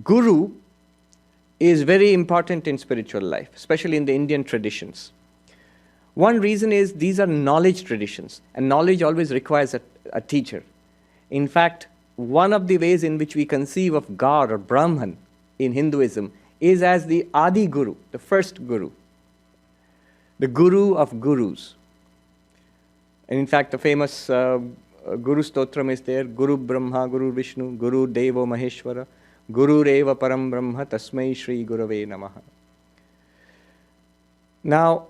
Guru is very important in spiritual life, especially in the Indian traditions. One reason is these are knowledge traditions, and knowledge always requires a teacher. In fact, one of the ways in which we conceive of God or Brahman in Hinduism is as the Adi Guru, the first Guru, the Guru of Gurus. And in fact, the famous Guru Stotram is there, Guru Brahma, Guru Vishnu, Guru Devo Maheshwara, Guru Reva Param Brahma, Tasmai Shri Gurave Namaha. Now,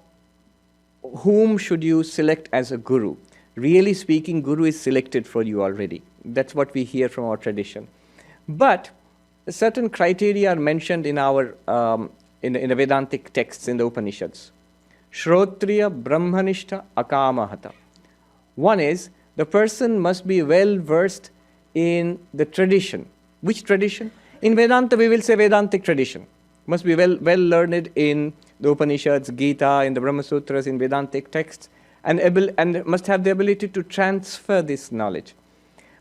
whom should you select as a Guru? Really speaking, Guru is selected for you already. That's what we hear from our tradition. But certain criteria are mentioned in our in the Vedantic texts in the Upanishads. Shrotriya Brahmanishta Akamahata. One is, the person must be well versed in the tradition. Which tradition? In Vedanta, we will say Vedantic tradition. Must be well learned in the Upanishads, Gita, in the Brahma Sutras, in Vedantic texts, and must have the ability to transfer this knowledge.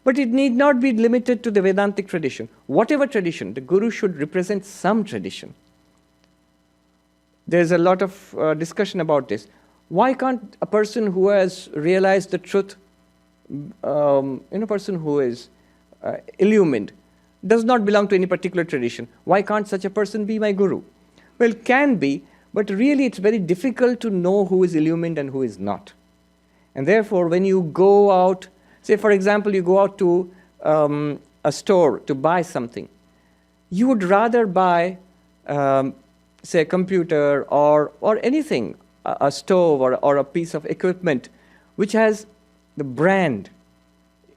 But it need not be limited to the Vedantic tradition. Whatever tradition, the Guru should represent some tradition. There's a lot of discussion about this. Why can't a person who has realized the truth, a person who is illumined, does not belong to any particular tradition, why can't such a person be my Guru? Well, can be, but really it's very difficult to know who is illumined and who is not. And therefore, when you go out, say for example, you go out to a store to buy something, you would rather buy, say, a computer or anything, a stove or a piece of equipment which has the brand,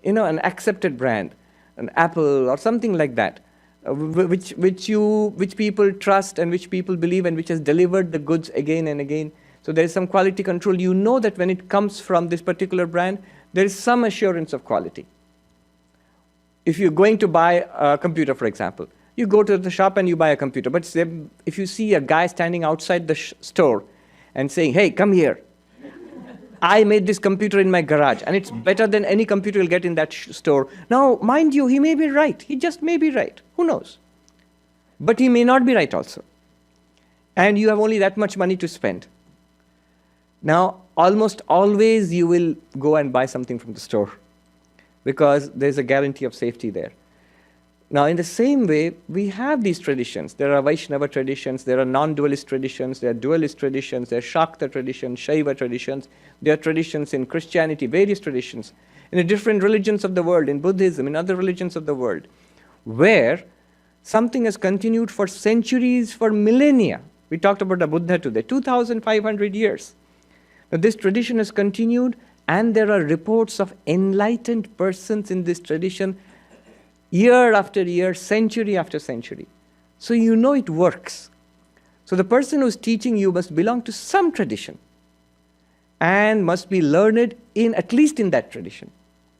an accepted brand, an Apple or something like that, which people trust and which people believe and which has delivered the goods again and again. So there is some quality control. You know that when it comes from this particular brand, there is some assurance of quality. If you're going to buy a computer, for example, you go to the shop and you buy a computer. But if you see a guy standing outside the store and saying, hey, come here. I made this computer in my garage, and it's better than any computer you'll get in that store. Now, mind you, he may be right. He just may be right. Who knows? But he may not be right also. And you have only that much money to spend. Now, almost always you will go and buy something from the store because there's a guarantee of safety there. Now, in the same way, we have these traditions. There are Vaishnava traditions, there are non-dualist traditions, there are dualist traditions, there are Shakta traditions, Shaiva traditions, there are traditions in Christianity, various traditions, in the different religions of the world, in Buddhism, in other religions of the world, where something has continued for centuries, for millennia. We talked about the Buddha today, 2,500 years. Now, this tradition has continued, and there are reports of enlightened persons in this tradition year after year, century after century. So you know it works. So the person who's teaching you must belong to some tradition and must be learned in, at least in that tradition,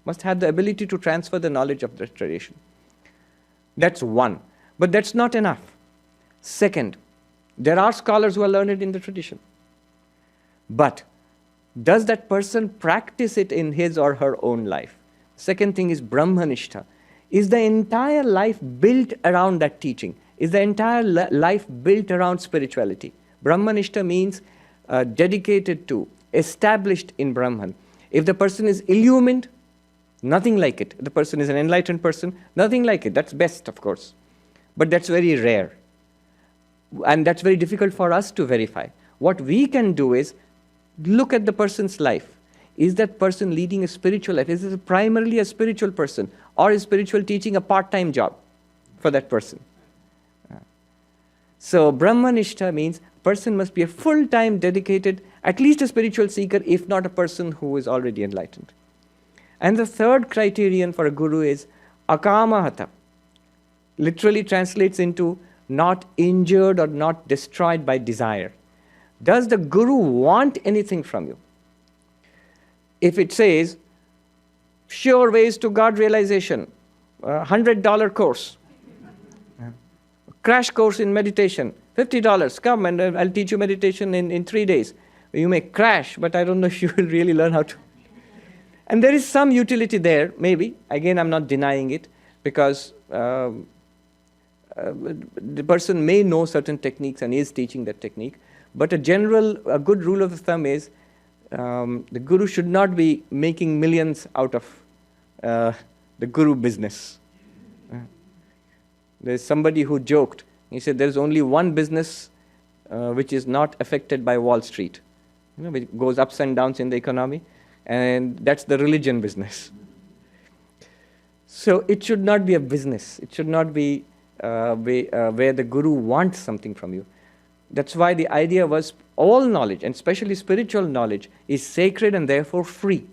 must have the ability to transfer the knowledge of the tradition. That's one. But that's not enough. Second, there are scholars who are learned in the tradition. But does that person practice it in his or her own life? Second thing is Brahmanishta. Is the entire life built around that teaching? Is the entire life built around spirituality? Brahmanishta means dedicated to, established in Brahman. If the person is illumined, nothing like it. If the person is an enlightened person, nothing like it. That's best, of course. But that's very rare. And that's very difficult for us to verify. What we can do is look at the person's life. Is that person leading a spiritual life? Is it primarily a spiritual person? Or is spiritual teaching a part-time job for that person? So Brahmanishta means person must be a full-time dedicated, at least a spiritual seeker, if not a person who is already enlightened. And the third criterion for a guru is akamahata. Literally translates into not injured or not destroyed by desire. Does the guru want anything from you? If it says, sure ways to God realization, $100 course, crash course in meditation, $50, come and I'll teach you meditation in 3 days. You may crash, but I don't know if you will really learn how to. And there is some utility there, maybe. Again, I'm not denying it, because the person may know certain techniques and is teaching that technique, but a good rule of the thumb is the guru should not be making millions out of the guru business. There's somebody who joked. He said there's only one business which is not affected by Wall Street, which goes ups and downs in the economy, and that's the religion business. So it should not be a business. It should not be where the guru wants something from you. That's why the idea was all knowledge, and especially spiritual knowledge, is sacred and therefore free.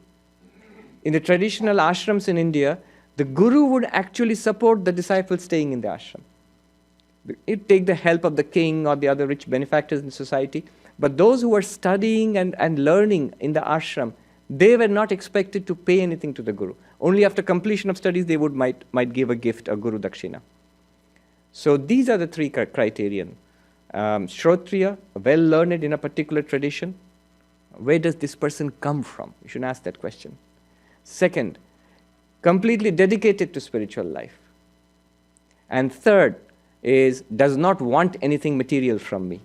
In the traditional ashrams in India, the guru would actually support the disciples staying in the ashram. It take the help of the king or the other rich benefactors in society, but those who were studying and learning in the ashram, they were not expected to pay anything to the guru. Only after completion of studies they might give a gift, a guru dakshina. So these are the three criterion. Shrotriya, well learned in a particular tradition. Where does this person come from? You should ask that question. Second, completely dedicated to spiritual life. And third is, does not want anything material from me.